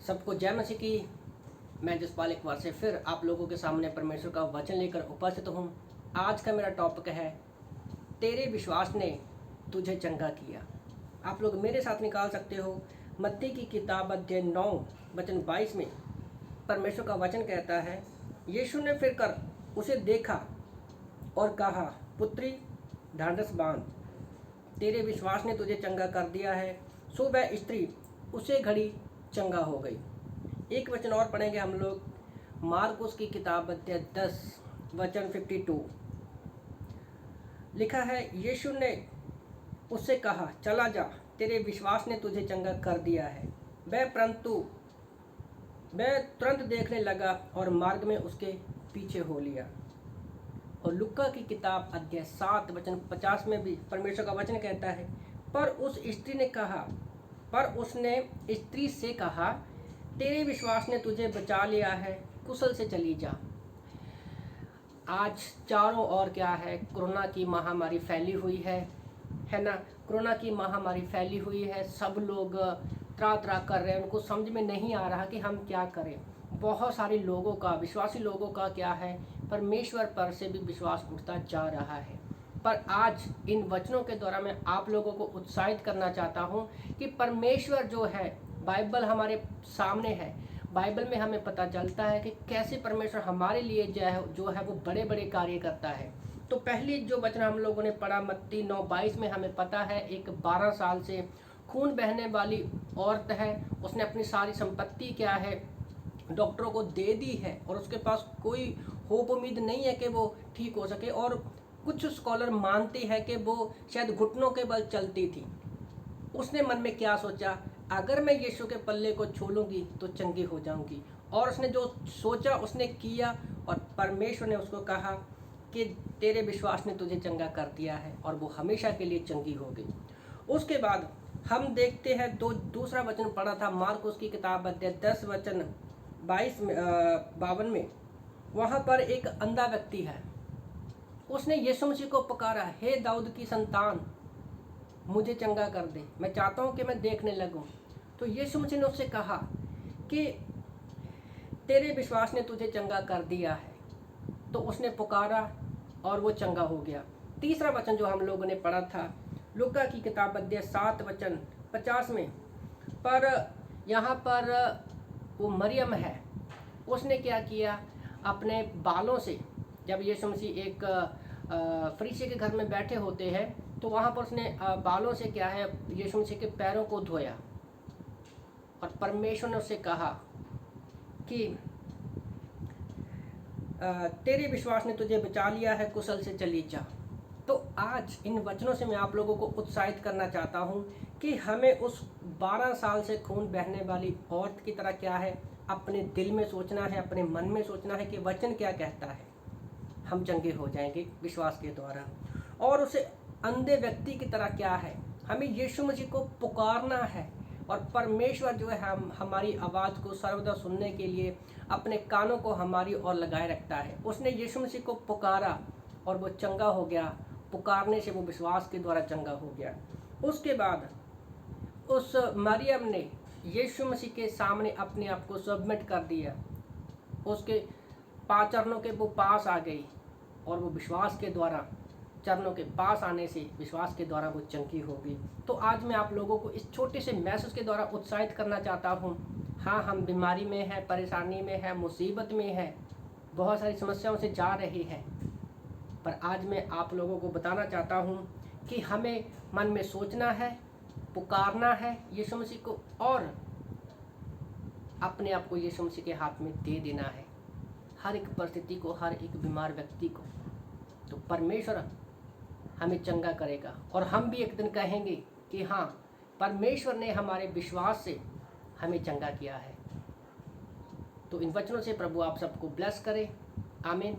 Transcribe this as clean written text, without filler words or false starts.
सबको जय मसीह की। मैं जसपाल एक बार से फिर आप लोगों के सामने परमेश्वर का वचन लेकर उपस्थित हूँ। आज का मेरा टॉपिक है, तेरे विश्वास ने तुझे चंगा किया। आप लोग मेरे साथ निकाल सकते हो। मत्ती की किताब अध्याय 9 वचन 22 में परमेश्वर का वचन कहता है, यीशु ने फिर कर उसे देखा और कहा, पुत्री ढांढस बांध, तेरे विश्वास ने तुझे चंगा कर दिया है। सो वह स्त्री उसे घड़ी चंगा हो गई। एक वचन और पढ़ेंगे हम लोग, मार्कुस की किताब अध्याय 10 वचन 52। लिखा है, यीशु ने उससे कहा, चला जा, तेरे विश्वास ने तुझे चंगा कर दिया है। वह तुरंत देखने लगा और मार्ग में उसके पीछे हो लिया। और लुक्का की किताब अध्याय 7 वचन 50 में भी परमेश्वर का वचन कहता है, पर उसने स्त्री से कहा, तेरे विश्वास ने तुझे बचा लिया है, कुशल से चली जा। आज चारों ओर क्या है, कोरोना की महामारी फैली हुई है ना। कोरोना की महामारी फैली हुई है। सब लोग त्राह कर रहे हैं, उनको समझ में नहीं आ रहा कि हम क्या करें। बहुत सारे लोगों का, विश्वासी लोगों का क्या है, परमेश्वर पर से भी विश्वास उठता जा रहा है। पर आज इन वचनों के द्वारा मैं आप लोगों को उत्साहित करना चाहता हूँ कि परमेश्वर जो है, बाइबल हमारे सामने है। बाइबल में हमें पता चलता है कि कैसे परमेश्वर हमारे लिए जो है वो बड़े बड़े कार्य करता है। तो पहली जो वचन हम लोगों ने पढ़ा मत्ती 9:22 में, हमें पता है एक 12 साल से खून बहने वाली औरत है। उसने अपनी सारी संपत्ति क्या है, डॉक्टरों को दे दी है और उसके पास कोई होप उम्मीद नहीं है कि वो ठीक हो सके। और कुछ स्कॉलर मानते हैं कि वो शायद घुटनों के बल चलती थी। उसने मन में क्या सोचा, अगर मैं यीशु के पल्ले को छू लूँगी तो चंगी हो जाऊंगी। और उसने जो सोचा उसने किया, और परमेश्वर ने उसको कहा कि तेरे विश्वास ने तुझे चंगा कर दिया है, और वो हमेशा के लिए चंगी हो गई। उसके बाद हम देखते हैं, दूसरा वचन पढ़ा था मार्कुस की किताब अध्याय 10 वचन 52 में। वहाँ पर एक अंधा व्यक्ति है। उसने यीशु मसीह को पुकारा, हे दाऊद की संतान, मुझे चंगा कर दे, मैं चाहता हूँ कि मैं देखने लगूँ। तो यीशु मसीह ने उससे कहा कि तेरे विश्वास ने तुझे चंगा कर दिया है। तो उसने पुकारा और वो चंगा हो गया। तीसरा वचन जो हम लोगों ने पढ़ा था लुका की किताब अध्याय 7 वचन 50 में, पर यहाँ पर वो मरियम है, उसने क्या किया, अपने बालों से, जब यीशु मसीह एक फरीसी के घर में बैठे होते हैं, तो वहाँ पर उसने बालों से क्या है, यीशु मसीह के पैरों को धोया। और परमेश्वर ने उससे कहा कि तेरे विश्वास ने तुझे बचा लिया है, कुशल से चली जा। तो आज इन वचनों से मैं आप लोगों को उत्साहित करना चाहता हूँ कि हमें उस 12 साल से खून बहने वाली औरत की तरह क्या है, अपने दिल में सोचना है, अपने मन में सोचना है कि वचन क्या कहता है, हम चंगे हो जाएंगे विश्वास के द्वारा। और उसे अंधे व्यक्ति की तरह क्या है, हमें यीशु मसीह को पुकारना है। और परमेश्वर जो है हमारी आवाज़ को सर्वदा सुनने के लिए अपने कानों को हमारी ओर लगाए रखता है। उसने यीशु मसीह को पुकारा और वो चंगा हो गया। पुकारने से वो विश्वास के द्वारा चंगा हो गया। उसके बाद उस मरियम ने यीशु मसीह के सामने अपने आप को सबमिट कर दिया। उसके 5 चरणों के वो पास आ गई, और वो विश्वास के द्वारा, चरणों के पास आने से विश्वास के द्वारा वो चंगी हो गई। तो आज मैं आप लोगों को इस छोटे से मैसेज के द्वारा उत्साहित करना चाहता हूँ। हाँ, हम बीमारी में हैं, परेशानी में हैं, मुसीबत में हैं, बहुत सारी समस्याओं से जा रहे हैं, पर आज मैं आप लोगों को बताना चाहता हूँ कि हमें मन में सोचना है, पुकारना है यीशु मसीह को, और अपने आप को यीशु मसीह के हाथ में दे देना है, हर एक परिस्थिति को, हर एक बीमार व्यक्ति को। तो परमेश्वर हमें चंगा करेगा, और हम भी एक दिन कहेंगे कि हाँ, परमेश्वर ने हमारे विश्वास से हमें चंगा किया है। तो इन वचनों से प्रभु आप सबको ब्लेस करे। आमीन।